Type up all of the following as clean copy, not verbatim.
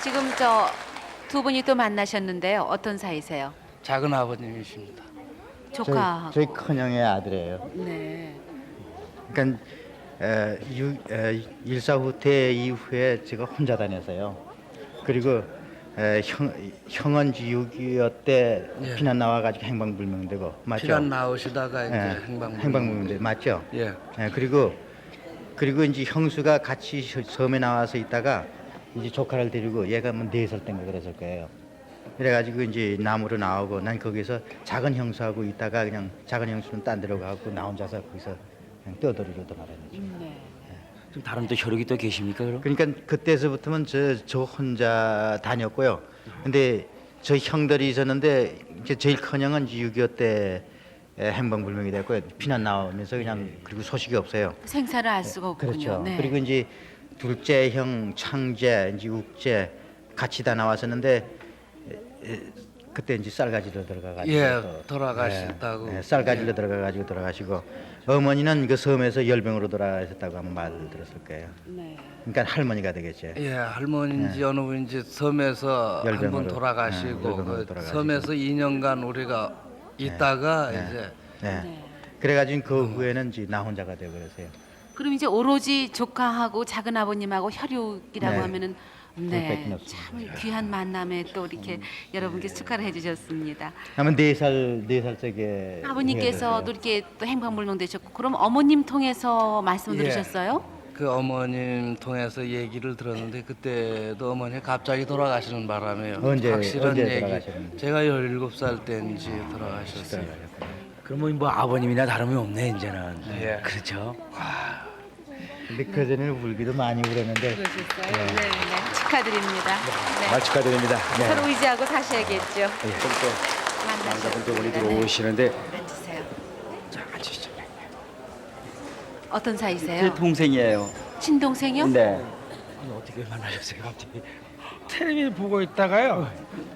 지금 두 분이 또 만나셨는데요. 어떤 사이세요? 작은 아버님이십니다. 조카하고. 저희 큰형의 아들이에요. 네. 그러니까 일사 후퇴 이후에 제가 혼자 다녔어요. 그리고 형은 6.25 때 예. 피난 나와가지고 행방불명되고 맞죠? 피난 나오시다가 이제 예, 행방불명. 행방불명돼 맞죠? 예. 예, 그리고 이제 형수가 같이 섬에 나와서 있다가 이제 조카를 데리고 얘가 뭐 4살 때인가 그랬을 거예요. 그래가지고 이제 남으로 나오고 난 거기서 작은 형수하고 있다가 그냥 작은 형수는 딴 데로 가고 나 혼자서 거기서 그냥 떠돌이로도 말하는 거죠. 네. 좀 다른 또 혈육이 또 계십니까 그럼? 그러니까 그때서부터는 저 혼자 다녔고요. 근데 저희 형들이 있었는데 이제 제일 큰 형은 6.25 때 행방불명이 됐고요. 피난 나오면서 그냥 그리고 소식이 없어요. 생사를 알 수가 없군요. 그렇죠. 네. 그리고 이제 둘째 형 창재, 이제 uk재 같이 다 나왔었는데 그때 이제 쌀가지로 들어가가지고 예, 돌아가셨다고. 쌀가지로 들어가가지고 돌아가시고 어머니는 그 섬에서 열병으로 돌아가셨다고 아마 말을 들었을 거예요. 네. 그러니까 할머니가 되겠죠. 예, 할머니인지 어느 분인지 섬에서 한 번 열병으로. 돌아가시고 열병으로 그 돌아가시고. 섬에서 2년간 우리가 있다가 네. 이제 네. 그래가지고 그 후에는 이제 나 혼자가 되고 그러세요. 그럼 이제 오로지 조카하고 작은 아버님하고 혈육이라고 네. 하면은 그것밖에 네, 없습니다. 참 귀한 만남에 또 이렇게 여러분께 축하를 해주셨습니다. 아마 4살 세게 아버님께서도 이렇게 또 행방불명 되셨고, 그럼 어머님 통해서 말씀 예. 들으셨어요? 그 어머님 통해서 얘기를 들었는데 그때도 어머니 갑자기 돌아가시는 바람에 확실한 언제 얘기. 돌아가셨는지. 제가 17살 때인지 돌아가셨어요. 그러면 뭐 아버님이나 다름이 없네 이제는. 예. 그렇죠. 근데 그 전에는 울기도 많이 울었는데 그러셨어요? 네, 네. 축하드립니다. 네. 축하드립니다. 네. 서로 의지하고 사셔야겠죠. 좀또 만나셨습니다. 분이 네. 들어오시는데 앉으세요. 자 앉으시죠. 어떤 제 사이세요? 동생이에요. 친동생이요? 네. 어떻게 만나셨어요 갑자기? 텔레비 보고 있다가요.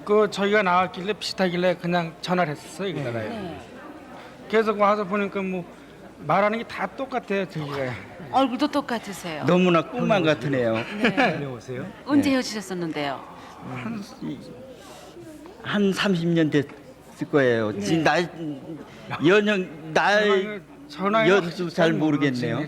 그 저희가 나왔길래 비슷하길래 그냥 전화를 했었어요. 여기다가요. 네. 계속 와서 보니까 뭐 말하는 게 다 똑같아요. 저기가. 얼굴도 똑같으세요. 너무나 꿈만 같으네요. 네. 오세요? 언제 헤어지셨었는데요? 한 30년 됐을 거예요. 지금 날 연수 잘 모르겠네요.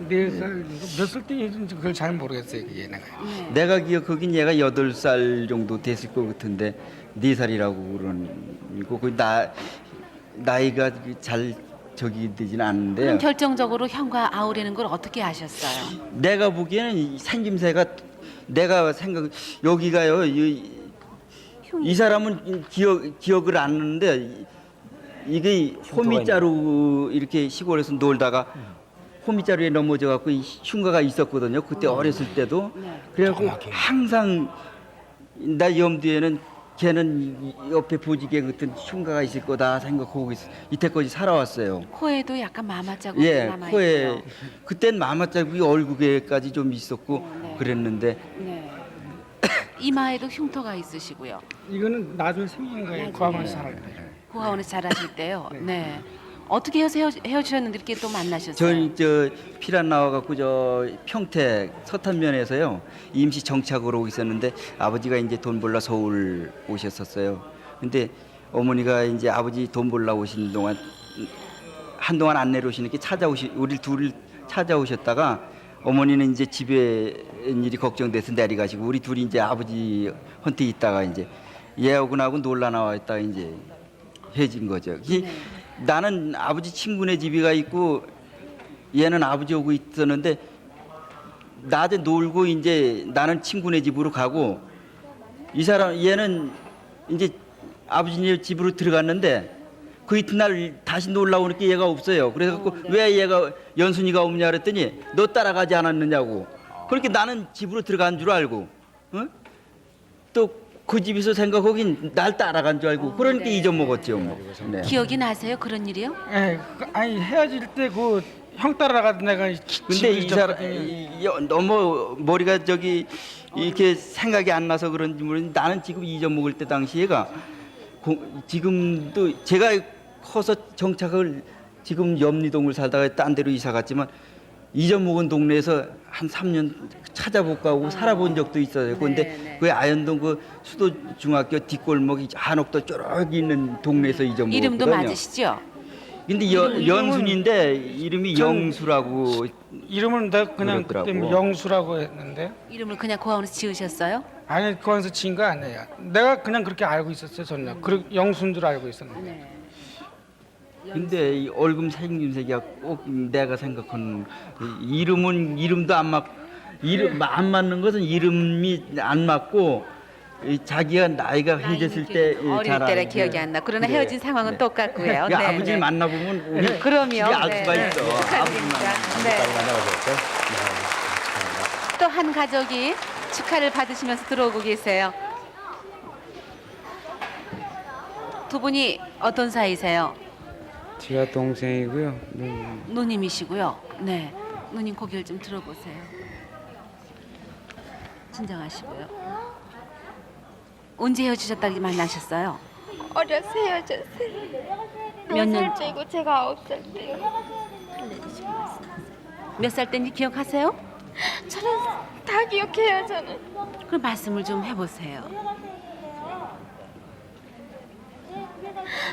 몇살 때인지 그걸 잘 모르겠어요. 그게 내가. 내가 기억하긴 얘가 8살 정도 됐을 것 같은데 4살이라고 그러고 그 나이가 잘 저기 되지는 그럼 않는데요. 결정적으로 형과 아우라는 걸 어떻게 아셨어요? 내가 보기에는 이 생김새가 내가 여기가요. 이 사람은 기억을 안 하는데 이게 호미자루 이렇게 시골에서 놀다가 호미자루에 넘어져 갖고 흉가가 있었거든요. 그때 어렸을 때도. 네. 그래갖고 항상 나 염두에는 걔는 옆에 보지개 같은 흉가가 있을 거다 생각하고 이때까지 살아왔어요. 코에도 약간 마마 자국이 예, 남아 코에 있고요. 그땐 마마 자국이 얼굴에까지 좀 있었고 네. 그랬는데 네. 이마에도 흉터가 있으시고요. 이거는 나중에 생긴 거예요. 고아만 살아요. 고아원에서 자라실 때요. 네. 어떻게 해서 헤어지셨는데 이렇게 또 만나셨어요? 저 피란 나와갖고 저 평택 서탄면에서요 임시 정착으로 있었는데 아버지가 이제 돈 벌러 서울 오셨었어요. 근데 어머니가 이제 아버지 돈 벌러 오시는 동안 한동안 안 내려오시니까 우리 둘을 찾아오셨다가 어머니는 이제 집에 일이 걱정돼서 내려가시고 우리 둘이 이제 아버지 헌태 있다가 이제 얘하고 나하고 놀러 나와 있다가 이제 헤어진 거죠. 나는 아버지 친구네 집이가 있고 얘는 아버지 오고 있었는데 낮에 놀고 이제 나는 친구네 집으로 가고 얘는 이제 아버지네 집으로 들어갔는데 그 이튿날 다시 놀러 오니까 얘가 없어요. 그래서 왜 얘가 연순이가 없냐 그랬더니 너 따라가지 않았느냐고. 그렇게 나는 집으로 들어간 줄 알고 또 그 집에서 생각하긴 날 따라간 줄 알고 그러니까 네. 잊어먹었죠. 뭐. 네. 기억이 나세요? 그런 일이요? 예, 아니 헤어질 때 그 형 따라가던 내가 근데 이 사람 너무 머리가 이렇게 생각이 안 나서 그런지 모르는데 나는 지금 잊어먹을 때 당시 얘가 지금도 제가 커서 정착을 지금 염리동을 살다가 딴 데로 이사 갔지만 잊어먹은 동네에서 한 3년 찾아볼까 하고 살아본 적도 있어요. 그런데 네. 그 아현동 그 수도 중학교 뒷골목이 한옥도 쭉 있는 동네에서 잊어먹었거든요. 이름도 맞으시죠? 근데 이름은 연순인데 이름이 전- 영수라고. 이름은 내가 그냥 그때 그렇더라고. 영수라고 했는데 이름을 그냥 고아원에서 지으셨어요? 아니 그거에서 지은 거 아니에요. 내가 그냥 그렇게 알고 있었어요 전혀. 그 영수인 줄 알고 있었는데. 네. 근데 이 얼굴 생김새가 꼭 내가 생각하는 이름은 이름도 안 맞. 이름 안 맞는 것은 이름이 안 맞고 이 자기가 나이가 헤어졌을 때 어릴 잘 때라 알고. 기억이 안 나. 그러나 네. 헤어진 상황은 네. 똑같고요. 그러니까 네, 아버지를 네. 만나보면 우리 그럼요. 집에 알 네, 수가 네. 있어. 축하드립니다. 네. 또 한 가족이 축하를 받으시면서 들어오고 계세요. 두 분이 어떤 사이세요? 제가 동생이고요. 누님이시고요. 네. 누님 고개를 좀 들어보세요. 진정하시고요. 언제 헤어지셨다고 만나셨어요? 어려서 헤어졌어요. 몇 년? 4살째고 제가 9살 때요. 몇 살 때인지 기억하세요? 저는 다 기억해요. 저는 그럼 말씀을 좀 해보세요.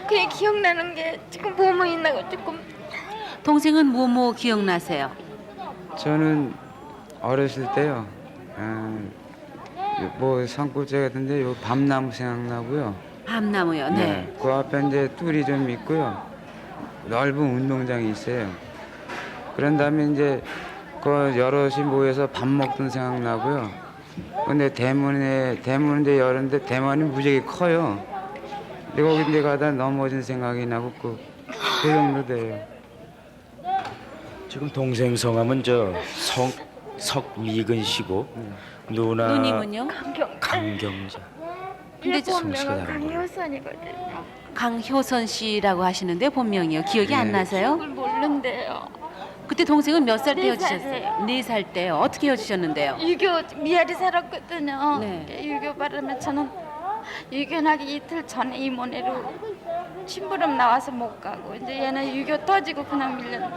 그냥 기억나는 게 지금 뭐뭐 있나고 조금. 동생은 뭐뭐 기억나세요? 저는 어렸을 때요. 뭐 산골짜 같은데 요 밤나무 생각나고요. 밤나무요. 네. 그 앞에 이제 뚫이 좀 있고요. 넓은 운동장이 있어요. 그런 다음에 이제 그 여럿이 모여서 밥 먹던 생각나고요. 근데 대문인데 열었는데 대문이 무지하게 커요. 근데 거기 내 가다 넘어진 생각이 나고 그 정도 돼요. 지금 동생 성함은 석미근 씨고 누나 누님은요? 강경자. 근데 저 솜씨가 본명은 다른 거예요. 강효선이거든요. 강효선 씨라고 하시는데 본명이요. 기억이 안 나세요? 그걸 모르는데요. 그때 동생은 몇 살 때 네 헤어지셨어요? 살이에요. 4살 때요. 어떻게 헤어지셨는데요? 유교 미아리 살았거든요. 네. 유교 바르면 저는 유교나기 이틀 전에 이모네로 심부름 나와서 못 가고 이제 얘는 유교 터지고 그냥 밀렸는데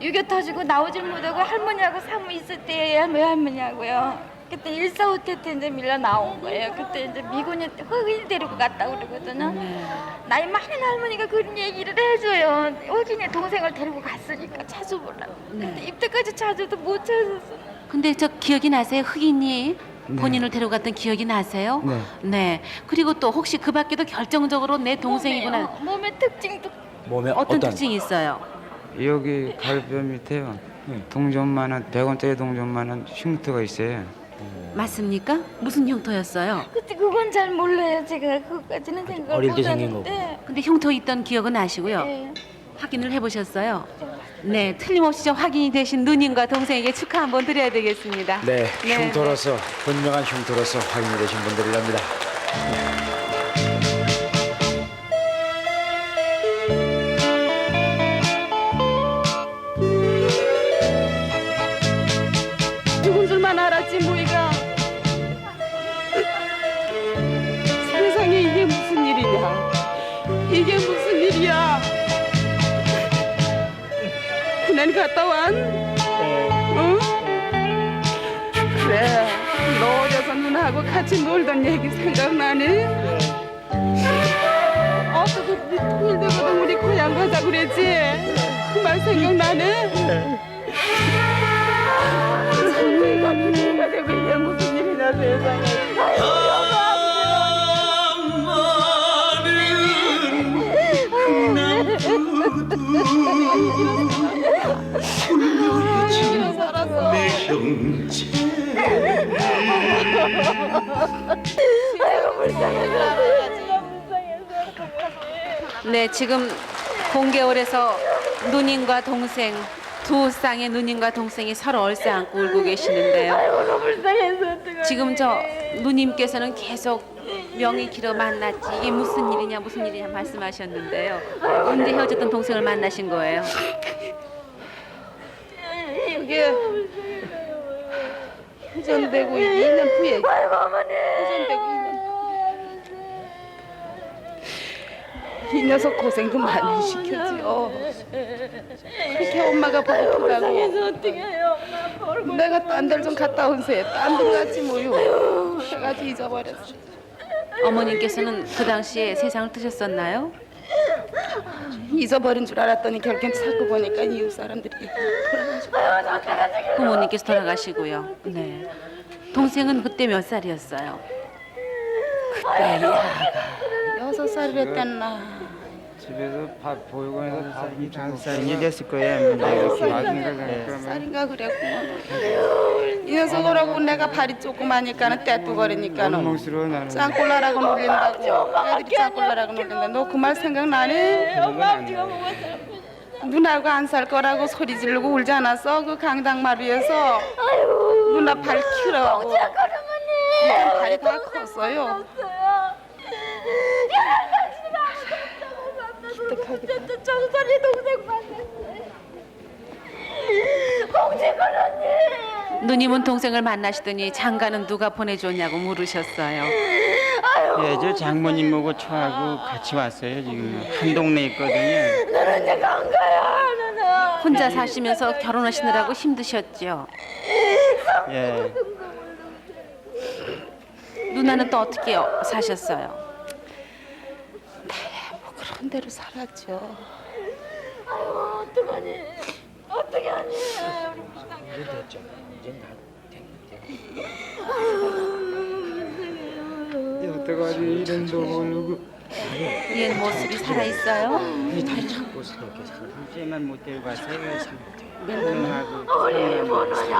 유교 터지고 나오질 못하고 할머니하고 사무 있을 때 외할머니하고요. 그때 일사후퇴 때 이제 밀려 나온 거예요. 그때 이제 미군이 흑인 데리고 갔다 그러거든요. 네. 나이 많은 할머니가 그런 얘기를 해줘요. 흑인의 동생을 데리고 갔으니까 찾아보려고. 네. 근데 이때까지 찾아도 못 찾았어. 근데 저 기억이 나세요? 흑인이 본인을 데려갔던 기억이 나세요? 네. 네. 그리고 또 혹시 그 밖에도 결정적으로 내 동생이구나. 몸의 특징도 몸에 어떤 특징이 있어요? 여기 가르뼈 밑에요. 동전만한 100원짜리 동전만한 흉터가 있어요. 맞습니까? 무슨 흉터였어요? 그때 그건 잘 몰라요. 제가 그것까지는 생각을 어릴 못 때 생긴 하는데. 근데 흉터 있던 기억은 아시고요. 예. 확인을 해보셨어요? 네, 틀림없이 저 확인이 되신 누님과 동생에게 축하 한번 드려야 되겠습니다. 네, 네, 흉터로서 분명한 흉터로서 확인이 되신 분들이랍니다. 죽은 줄만 알았지 뭐이가. 세상에 이게 무슨 일이냐. 이게 무슨 일이야. 군안 갔다 완? 응? 그래, 너 어려서 누나하고 같이 놀던 얘기 생각나니? 어떻게 우리 통일 되거든 우리 고향 가자 그랬지? 그 말 생각나네? 내가 기대가 되고 이게 무슨 일이냐 세상에. 네, 지금 공개홀에서 누님과 동생 두 쌍의 누님과 동생이 서로 얼싸안고 울고 계시는데요. 지금 저 누님께서는 계속 명이 길어 만났지 이게 무슨 일이냐 말씀하셨는데요. 언제 헤어졌던 동생을 만나신 거예요? 이게 후전되고 2년 후에 후전되고 2년 이 녀석 고생도 많이 시켰지요. 그렇게 엄마가 보고프다고 내가 딴 데 좀 갔다 온세. 딴 데 갔지 뭐요. 해가지고 잊어버렸어. 어머님께서는 그 당시에 세상을 뜨셨었나요? 잊어버린 줄 알았더니 결국엔 찾고 보니까 이웃 사람들이 부모님께서 돌아가시고요. 네. 동생은 그때 몇 살이었어요? 그때 야가 6살이랬댔나. 집에서 밥 보육원에서 밥이 이 됐을 거예요. 쌀인가 그랬구만. 이 녀석 오라고 내가 발이 조그마니까는 떼뚜거리니까는 멍스러워 나는. 짱꼴라라고 놀린다고. 애들이 짱꼴라라고 놀린다. 너 그 말 생각나니? 누나하고 안 살 거라고 소리 지르고 울지 않았어? 그 강당말 위에서 누나 발 키우라고. 이젠 발이 다 컸어요. 기특하게. 정선이 동생 만났어요. 공주군 언니. 누님은 동생을 만나시더니 장가는 누가 보내줬냐고 물으셨어요. 예, 저 장모님하고 저하고 같이 왔어요. 지금 한 동네 있거든요. 너는 이제 간 거야, 누나. 혼자 사시면서 결혼하시느라고 힘드셨죠? 예, 누나는 또 어떻게 사셨어요? 그런 대로 살았죠. 어떡하니? 어떻게 하니? 여태까지 이름도 모르고 옛 모습이 살아있어요? 이제만 못 데리고 왔어요.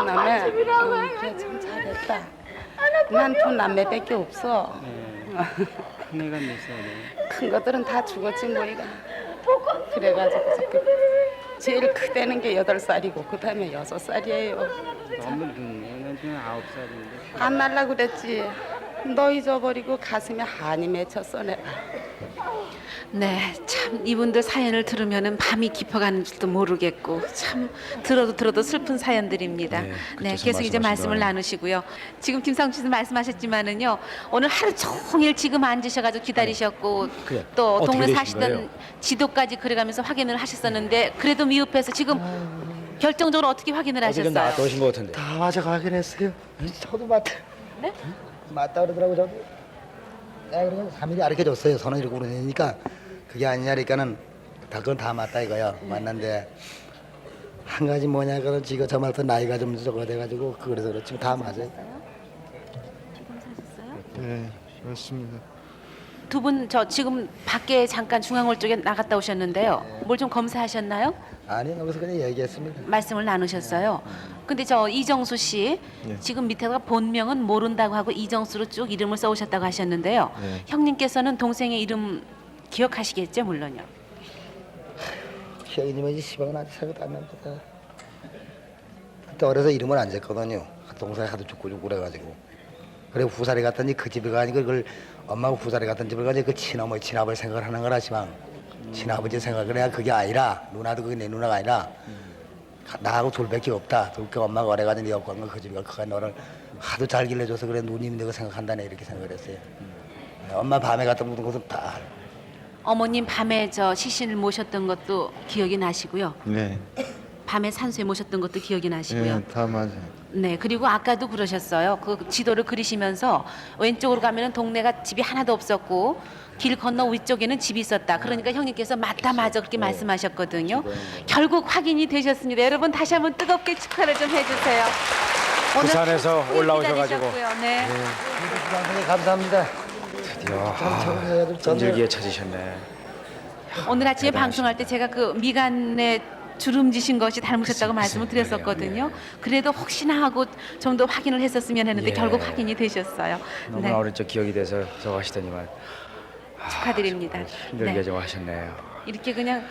남매. 그래 참 잘했다. 난 두 남매밖에 없어. 큰애가 몇 살이에요? 큰 것들은 다 죽었지 뭐이가. 그래가지고 제일 크대는 게 8살이고 그 다음에 6살이에요. 너무 늦네. 난 지금 9살인데. 안 날라 그랬지. 너 잊어버리고 가슴에 한이 맺혔어 내가. 네, 참 이분들 사연을 들으면은 밤이 깊어가는 줄도 모르겠고 참 들어도 슬픈 사연들입니다. 네, 계속 이제 말씀을 나누시고요. 지금 김상춘 씨 말씀하셨지만은요, 오늘 하루 종일 지금 앉으셔가지고 기다리셨고 또 어떻게 동네 되신 사시던 거예요? 지도까지 그려가면서 확인을 하셨었는데 그래도 미흡해서 지금 결정적으로 어떻게 확인을 어떻게 하셨어요? 나왔다 오신 것 같은데. 다 맞아가긴 했어요. 저도 맞다. 네? 맞다 그러더라고 저도. 내가 그러면 3일이 가르쳐줬어요. 손을 이렇게 그러니까 그게 아니냐니까는 그건 다 맞다 이거야. 맞는데 한 가지 뭐냐 그런 지가 저말부터 나이가 좀 적어 돼가지고 그래서 그렇지 다 맞아요. 네, 그렇습니다. 두 분 저 지금 밖에 잠깐 중앙홀 쪽에 나갔다 오셨는데요. 뭘 좀 검사하셨나요? 아니 여기서 그냥 얘기했습니다. 말씀을 나누셨어요. 근데 저 이정수 씨 네. 지금 밑에가 본명은 모른다고 하고 이정수로 쭉 이름을 써오셨다고 하셨는데요. 네. 형님께서는 동생의 이름 기억하시겠죠, 물론요. 형님은 이제 시방은 아직 생각도 안 납니다. 그때 어려서 이름을 안 쟀거든요. 동생이 하도 죽고 그래가지고. 그래 후사리 갔더니 그 집에 가니까 그걸 엄마가 후사리 갔던 집을 가니 그 친어머니 친아버지 생각을 하는 거라지만 친아버지 생각을 해야 그게 아니라 누나도 그게 내 누나가 아니라 나하고 둘밖에 없다. 둘게 엄마가 오래가지고 네 옆 간거 그 집이가 그가 너를 하도 잘 길러줘서 그래 누님이 내가 생각한다네 이렇게 생각을 했어요. 엄마 밤에 갔던 것은 다 어머님 밤에 저 시신을 모셨던 것도 기억이 나시고요. 네, 밤에 산소에 모셨던 것도 기억이 나시고요. 다 맞아요. 네, 그리고 아까도 그러셨어요. 그 지도를 그리시면서 왼쪽으로 가면은 동네가 집이 하나도 없었고 길 건너 위쪽에는 집이 있었다. 그러니까 형님께서 맞다 맞아 그렇게 말씀하셨거든요. 결국 확인이 되셨습니다. 여러분 다시 한번 뜨겁게 축하를 좀 해주세요. 오늘 부산에서 후 올라오셔가지고. 기다리셨고요. 네. 감사합니다. 드디어 끈질기게 찾으셨네. 오늘 아침에 방송할 때 제가 그 미간에 주름지신 것이 닮으셨다고 말씀을 드렸었거든요. 그래도 혹시나 하고 좀 더 확인을 했었으면 했는데 예. 결국 확인이 되셨어요. 너무나 네, 어릴 적 기억이 돼서 저거 하시더니만 축하드립니다. 힘들게 네. 좀 하셨네요. 이렇게 그냥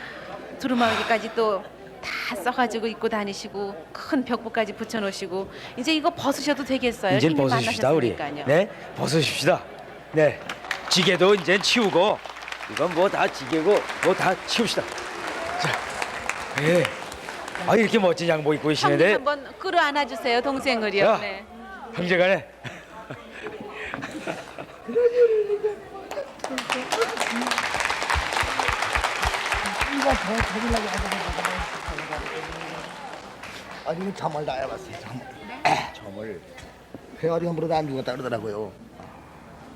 두루마기까지 또 다 써가지고 입고 다니시고 큰 벽보까지 붙여놓으시고 이제 이거 벗으셔도 되겠어요. 이제 형님 벗으십시다 우리. 만나셨으니까요. 네, 벗으십시다. 네, 지게도 이제 치우고 이건 뭐 다 지게고 뭐 다 치웁시다. 자, 예. 아 이렇게 멋진 양복 입고 형님 계시는데 한번 끌어안아 주세요, 동생을요. 야. 네. 형제간에 아니 이거 잠을 나야봤어요. 잠을 회화리 함부로 안 죽었다 그러더라고요.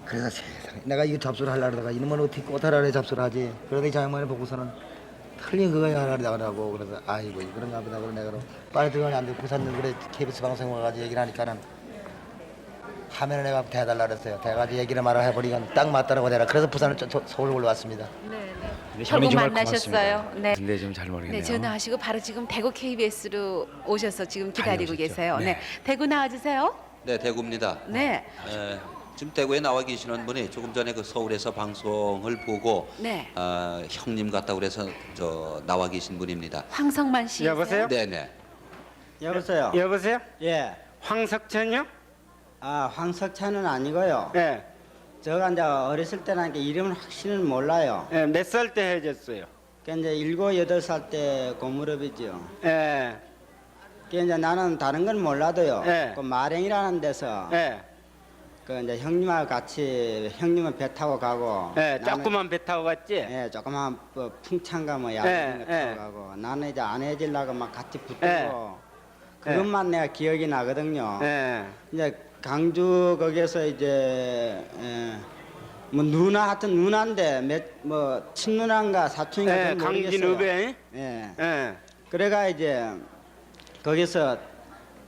그래서 세상에 내가 이거 접수를 하려고 하다가 이놈은 어떻게 꽃하라에 접수를 하지. 그러더니 장모를 보고서는 틀린 그거 하려고 하더라고. 그래서 아이고 그런가 보다 그러고 내가 빨리 들어가면 안 돼. 부산 그래 KBS 방송 와가지고 얘기를 하니까는 화면을 내가 대달라 그랬어요. 대가지고 얘기를 말을 해버리니까 딱 맞더라고 내가. 그래서 부산을 서울 올라왔습니다. 결국 만나셨어요. 네. 근데 좀 잘 모르겠네요. 네, 전화하시고 바로 지금 대구 KBS로 오셔서 지금 기다리고 계세요. 네. 대구 나와주세요. 네, 대구입니다. 네. 지금 대구에 나와 계시는 분이 조금 전에 그 서울에서 방송을 보고 네. 형님 같다고 그래서 저 나와 계신 분입니다. 황성만 씨. 여보세요? 네네. 여보세요. 여보세요? 예. 황석천이요? 아 황석찬은 아니고요. 예. 제가 이제 어렸을 때는 이름은 확실히 몰라요. 예. 몇 살 때 헤어졌어요? 그 이제 7, 8살 때 고무렵이죠. 예. 그 이제 나는 다른 건 몰라도요. 예. 그 마랭이라는 데서 예. 그 이제 형님하고 같이 형님은 배 타고 가고. 예. 나는- 조그만 배 타고 갔지? 예, 조그만 뭐 풍차인가 뭐 야간 거 예. 타고 가고. 나는 이제 안 해지려고 막 같이 붙들고. 예. 그것만 내가 기억이 나거든요. 예. 이제 강주 거기에서 이제 뭐 누나 하여튼 누나인데 뭐 친누나인가 사촌인가 예. 그건 모르겠어요. 강진 후배. 예. 예. 그래가 이제 거기서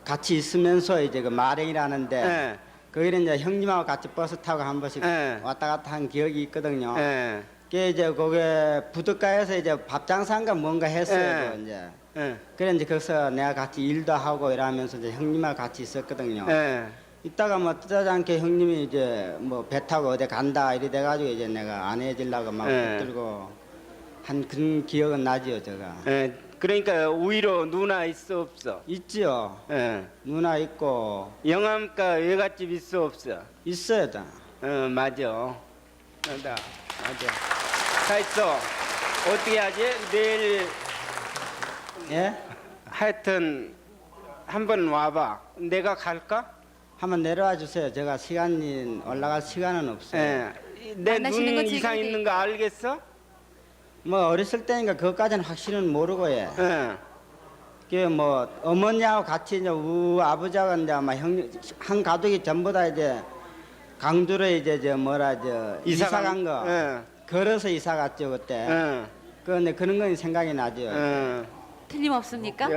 같이 있으면서 이제 그 마랭이라는데 예. 거기는 이제 형님하고 같이 버스 타고 한 번씩 예. 왔다 갔다 한 기억이 있거든요. 예. 그게 이제 거기 부둣가에서 이제 밥 장사인가 뭔가 했어요. 예. 그 이제. 예. 그래 이제 거기서 내가 같이 일도 하고 이러면서 이제 형님하고 같이 있었거든요. 예. 이따가 뭐 뜻하지 않게 형님이 이제 뭐 배 타고 어디 간다 이래 돼가지고 이제 내가 안 해지려고 막 예. 붙들고 한 그런 기억은 나지요 제가. 예. 그러니까 우위로 누나 있어 없어? 있지요. 예. 누나 있고 영암가 외갓집 있어 없어? 있어요 다. 맞아. 맞아. 다 있어. 어떻게 하지? 내일 예? 하여튼 한번 와봐. 내가 갈까? 한번 내려와 주세요. 제가 시간이 올라갈 시간은 없어요. 예. 내 만나시는 눈 거 이상 지금 있는 거 알겠어? 뭐 어렸을 때니까 그것까지는 확실은 모르고 예. 예. 그뭐 어머니하고 같이 이제 아버지하고 이제 아마 한 가족이 전부 다 이제 강주로 이제 저 뭐라 저 이사 간 거. 예. 걸어서 이사 갔죠 그때. 예. 근데 그런 건 생각이 나죠. 예. 틀림없습니까?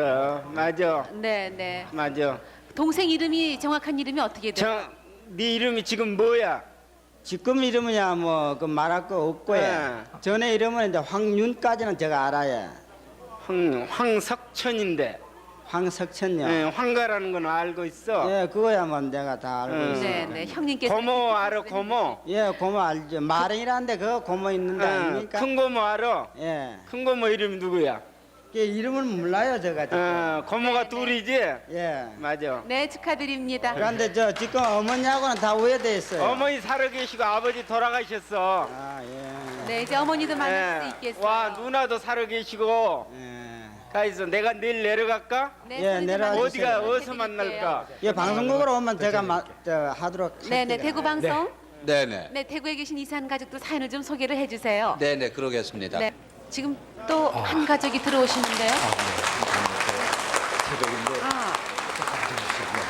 맞아. 네, 네. 맞아. 동생 이름이 정확한 이름이 어떻게 돼요? 네 이름이 지금 뭐야? 지금 이름이야 뭐 그 말할 거 없고 예. 전에 이름은 이제 황윤까지는 제가 알아요. 황석천인데. 황석천요. 예, 황가라는 건 알고 있어. 예, 그거야 뭐 내가 다 알고 있어요. 네, 네. 형님께서 고모 알아 고모? 예, 고모 알죠. 마랭이라는데 그거 고모 있는데 아닙니까? 큰 고모 알아? 예. 큰 고모 이름이 누구야? 그 이름은 몰라요 제가 지금. 고모가 둘이지? 예. 맞아. 네, 축하드립니다. 그런데 저 지금 어머니하고는 다 우회돼 있어요. 어머니 살아 계시고 아버지 돌아가셨어. 아 예. 네, 이제 어머니도 만날 수 있겠어요. 와 누나도 살아 계시고 예. 가 있어. 내가 내일 내려갈까? 네, 예, 소리 좀 내려와 많이 어디가 부탁드릴게요. 어디서 만날까? 예, 방송국으로 오면 제가 하도록 네, 네. 할게요. 대구 방송. 네네. 네, 대구에 계신 이산 가족들 사연을 좀 소개를 해 주세요. 네네 그러겠습니다. 네. 지금 또 한 가족이 들어오시는데요.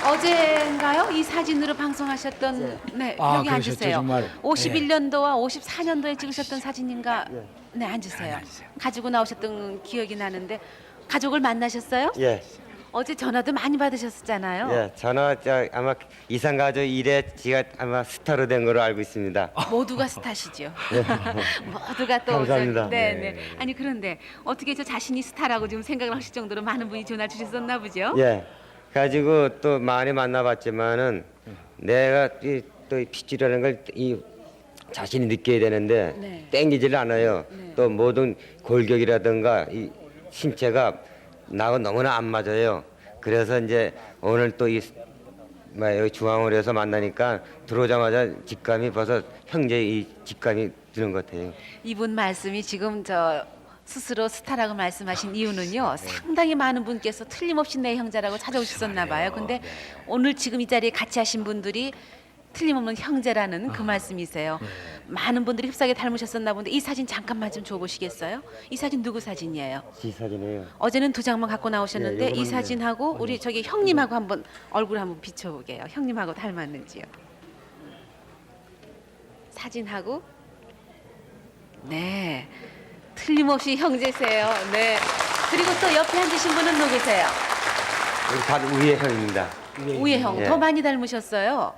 어제인가요? 이 사진으로 방송하셨던 네, 여기 그러셨죠, 앉으세요. 정말. 51년도와 54년도에 찍으셨던 사진인가? 네, 앉으세요. 가지고 나오셨던 기억이 나는데 가족을 만나셨어요? 예, 어제 전화도 많이 받으셨잖아요. 예, 전화 아마 이산가족 일에 제가 아마 스타로 된 걸로 알고 있습니다. 모두가 스타시죠. 모두가 또 감사합니다. 네, 네. 아니 그런데 어떻게 저 자신이 스타라고 지금 생각을 하실 정도로 많은 분이 전화 주셨었나 보죠? 예, 가지고 또 많이 만나봤지만은 내가 또 핏줄이라는 걸 이 자신이 느껴야 되는데 네. 땡기질 않아요. 네. 또 모든 골격이라든가 이 신체가 나하고 너무나 안 맞아요. 그래서 이제 오늘 또 이 여기 중앙홀에서 만나니까 들어오자마자 직감이 벌써 형제 이 직감이 드는 것 같아요. 이분 말씀이 지금 저 스스로 스타라고 말씀하신 이유는요. 상당히 많은 분께서 틀림없이 내 형제라고 찾아오셨었나 봐요. 근데 오늘 지금 이 자리에 같이 하신 분들이 틀림없는 형제라는 그 말씀이세요. 많은 분들이 흡사하게 닮으셨었나 본데 이 사진 잠깐만 좀 줘보시겠어요? 이 사진 누구 사진이에요? 지 사진이에요. 어제는 두 장만 갖고 나오셨는데 예, 이 요거는 사진하고 우리 저기 형님하고 한번 얼굴 한번 비춰보게요. 형님하고 닮았는지요? 사진하고 네 틀림없이 형제세요. 네 그리고 또 옆에 앉으신 분은 누구세요? 우리 바로 위에 형입니다. 우에 형. 예. 더 많이 닮으셨어요.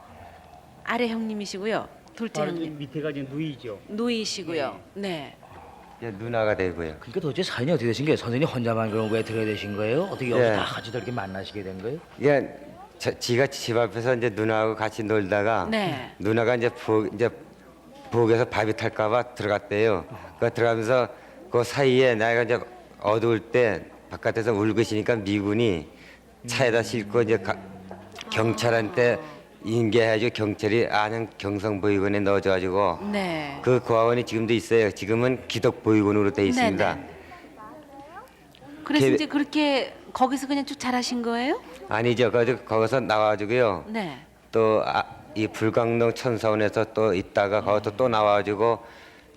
아래 형님이시고요. 둘째 형님. 밑에가 이제 누이죠. 누이시고요. 네. 예, 누나가 되고요. 그러니까 도대체 사연이 어떻게 되신 거예요? 선생님 혼자만 그런 거에 들어야 되신 거예요? 어떻게 여기서 예. 다 같이 이렇게 만나시게 된 거예요? 예, 지가 집 앞에서 이제 누나하고 같이 놀다가 네. 누나가 이제 부엌에서 밥이 탈까봐 들어갔대요. 그 들어가면서 그 사이에 나이가 이제 어두울 때 바깥에서 울고 있으니까 미군이 차에다 싣고 이제 경찰한테 인계해가지고 경찰이 안양 경성보육원에 넣어줘가지고 네. 그 고아원이 지금도 있어요. 지금은 기독보육원으로 돼 있습니다. 네네. 그래서 개- 이제 그렇게 거기서 그냥 쭉 자라신 거예요? 아니죠. 거기서 나와가지고요. 네. 또 이 불광동 천사원에서 또 있다가 거기서 또 나와가지고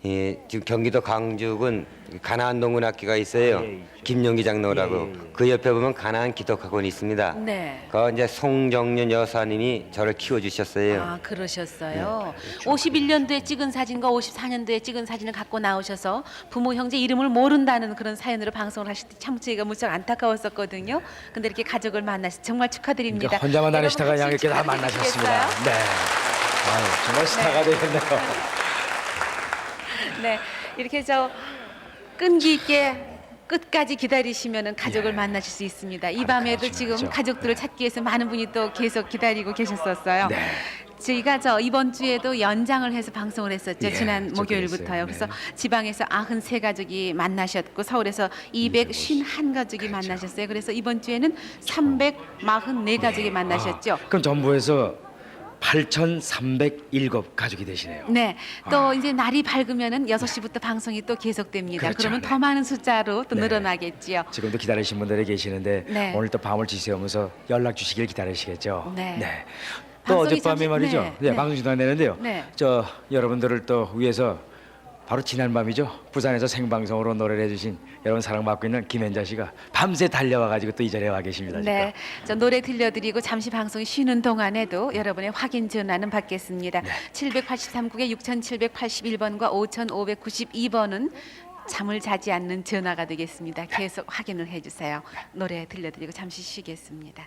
지금 경기도 광주군 가나안 농군학교가 있어요. 김용기 장로라고. 그 옆에 보면 가나안 기독학원이 있습니다. 네. 그 이제 송정년 여사님이 저를 키워주셨어요. 아 그러셨어요. 51년도에 찍은 사진과 54년도에 찍은 사진을 갖고 나오셔서 부모 형제 이름을 모른다는 그런 사연으로 방송을 하실 때 참 저희가 무척 안타까웠었거든요. 근데 이렇게 가족을 만나서 정말 축하드립니다. 그러니까 혼자만 다니시다가 여러분 양 이렇게 다 같이 만나셨습니다. 축하드리시겠어요? 네. 아유, 정말 스타가 되겠네요. 네, 이렇게 저 끈기 있게 끝까지 기다리시면은 가족을 만나실 수 있습니다. 이 밤에도 지금 그렇죠. 가족들을 찾기 위해서 많은 분이 또 계속 기다리고 계셨었어요. 네. 저희가 저 이번 주에도 연장을 해서 방송을 했었죠. 예, 지난 저 목요일부터요. 그랬어요. 그래서 네. 지방에서 93가족이 만나셨고 서울에서 251가족이 만나셨어요. 그래서 이번 주에는 344가족이 만나셨죠. 그럼 전부에서 8,307 가족이 되시네요. 네, 또 이제 날이 밝으면은 6시부터 방송이 또 계속됩니다. 그렇죠. 그러면 네. 더 많은 숫자로 또 네. 늘어나겠지요. 지금도 기다리신 분들이 계시는데 네. 오늘 또 밤을 지새우면서 연락 주시길 기다리시겠죠. 네. 또 방송이 어젯밤에 잠시- 말이죠. 네, 네, 네. 방송 진행되는데요. 네. 저 여러분들을 또 위해서 바로 지난 밤이죠. 부산에서 생방송으로 노래를 해주신 여러분 사랑받고 있는 김현자 씨가 밤새 달려와가지고 또 이 자리에 와 계십니다. 네, 저 노래 들려드리고 잠시 방송이 쉬는 동안에도 여러분의 확인 전화는 받겠습니다. 783국에 6781번과 5592번은 잠을 자지 않는 전화가 되겠습니다. 계속 확인을 해주세요. 노래 들려드리고 잠시 쉬겠습니다.